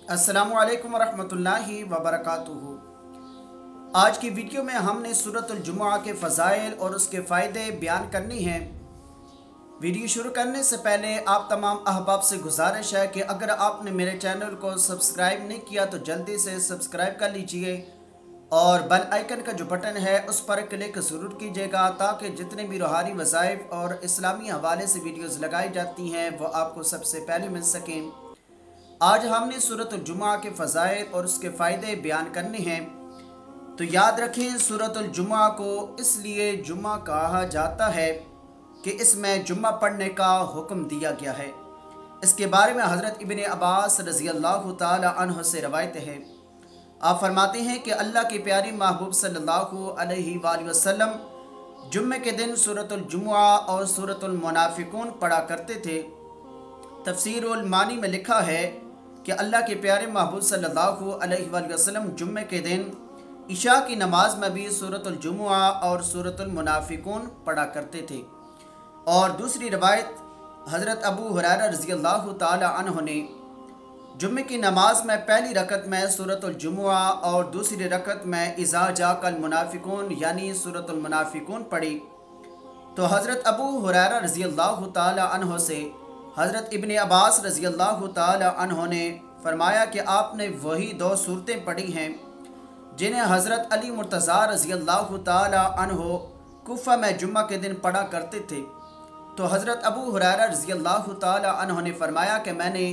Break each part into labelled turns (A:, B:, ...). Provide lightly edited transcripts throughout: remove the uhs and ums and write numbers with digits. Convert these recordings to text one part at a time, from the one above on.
A: अस्सलामुअलैकुम वरहमतुल्लाहि वबरकातुहू। आज की वीडियो में हमने सूरतुल जुमुआ के फ़ज़ाइल और उसके फ़ायदे बयान करनी हैं। वीडियो शुरू करने से पहले आप तमाम अहबाब से गुजारिश है कि अगर आपने मेरे चैनल को सब्सक्राइब नहीं किया तो जल्दी से सब्सक्राइब कर लीजिए और बेल आइकन का जो बटन है उस पर क्लिक ज़रूर कीजिएगा ताकि जितने भी रूहानी वज़ाइफ और इस्लामी हवाले से वीडियोज़ लगाई जाती हैं वो आपको सबसे पहले मिल सकें। आज हमने सूरतुल जुमुआ के फ़ज़ाइल और उसके फ़ायदे बयान करने हैं। तो याद रखें, सूरतुल जुमुआ को इसलिए जुम्मा कहा जाता है कि इसमें जुम्मा पढ़ने का हुक्म दिया गया है। इसके बारे में हज़रत इब्न अब्बास रज़ी अल्लाह ताला अन्हु से रवायत है। आप फरमाते हैं कि अल्लाह के प्यारे महबूब सल्लल्लाहु अलैहि वसल्लम जुम्मे के दिन सूरतुल जुमुआ और सूरतुल मुनाफिकून पढ़ा करते थे। तफसीरुल मानी में लिखा है कि अल्लाह के प्यारे महबूब सल्लल्लाहु अलैहि वसल्लम जुम्मे के दिन इशा की नमाज में भी सूरतुल जुमुआ और सूरतुल मुनाफिकून पढ़ा करते थे। और दूसरी रवायत हज़रत अबू हुरैरा रज़ी अल्लाह ताला अन्हु ने जुम्मे की नमाज में पहली रकत में सूरतुल जुमुआ और दूसरी रकत में इज़ा जाकल मुनाफिकून यानी सूरतुल मुनाफिकून पढ़ी। तो हज़रत अबू हुरैरा रज़ी अल्लाह ताला अन्हु से हज़रत इब्न अब्बास रज़ी अल्लाह ताला अन्हु ने फरमाया कि आपने वही दो सूरतें पढ़ी हैं जिन्हें हज़रत अली मुर्तज़ा रज़ी अल्लाह ताला अन्हु कूफा में जुम्मा के दिन पढ़ा करते थे। तो हज़रत अबू हुरैरा रज़ी अल्लाह ताला अन्हु ने फरमाया कि मैंने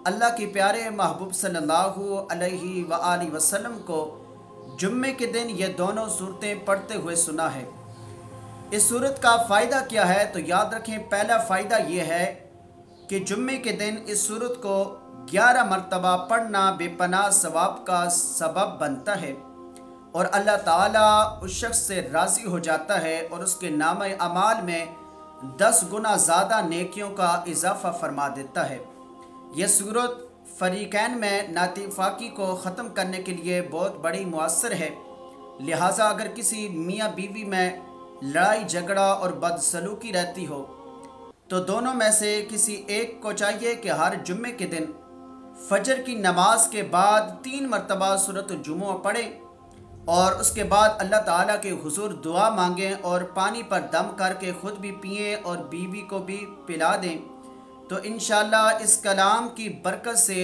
A: अल्लाह के प्यारे महबूब सल्लल्लाहु अलैहि वसल्लम को जुम्मे के दिन ये दोनों सूरतें पढ़ते हुए सुना है। इस सूरत का फ़ायदा क्या है? तो याद रखें, पहला फ़ायदा ये है कि जुम्मे के दिन इस सूरत को 11 मरतबा पढ़ना बेपनाह सवाब का सबब बनता है और अल्लाह ताला उस शख्स से राज़ी हो जाता है और उसके नामे अमाल में 10 गुना ज़्यादा नेकियों का इजाफ़ा फरमा देता है। यह सूरत फ़रीक़ैन में नातिफ़ाक़ी को ख़त्म करने के लिए बहुत बड़ी मुअस्सर है। लिहाजा अगर किसी मियाँ बीवी में लड़ाई झगड़ा और बदसलूकी रहती हो तो दोनों में से किसी एक को चाहिए कि हर जुम्मे के दिन फजर की नमाज के बाद 3 मरतबा सूरतुल जुमुआ पढ़ें और उसके बाद अल्लाह ताला के हुज़ूर दुआ मांगें और पानी पर दम करके ख़ुद भी पिएं और बीवी को भी पिला दें। तो इंशाअल्लाह इस कलाम की बरकत से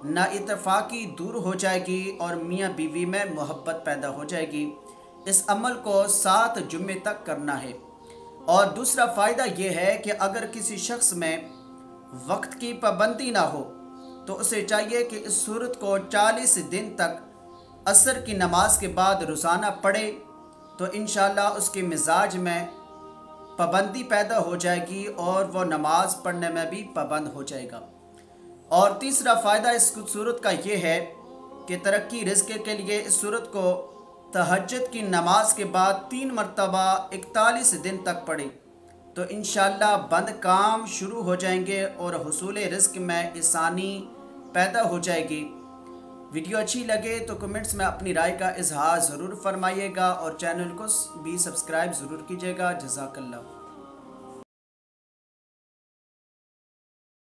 A: नाइतफ़ाक़ी दूर हो जाएगी और मियाँ बीवी में मोहब्बत पैदा हो जाएगी। इस अमल को 7 जुम्मे तक करना है। और दूसरा फ़ायदा ये है कि अगर किसी शख्स में वक्त की पाबंदी ना हो तो उसे चाहिए कि इस सूरत को 40 दिन तक असर की नमाज के बाद रोज़ाना पढ़े, तो इंशाअल्लाह उसके मिजाज में पाबंदी पैदा हो जाएगी और वो नमाज पढ़ने में भी पाबंद हो जाएगा। और तीसरा फ़ायदा इस सूरत का ये है कि तरक्की रिज़्क़ के लिए इस सूरत को तहज्जुद की नमाज के बाद 3 मरतबा 41 दिन तक पढ़ें, तो इंशाअल्लाह बंद काम शुरू हो जाएंगे और हुसूल रिज़्क़ में आसानी पैदा हो जाएगी। वीडियो अच्छी लगे तो कमेंट्स में अपनी राय का इजहार ज़रूर फरमाइएगा और चैनल को भी सब्सक्राइब ज़रूर कीजिएगा। जज़ाकल्लाह।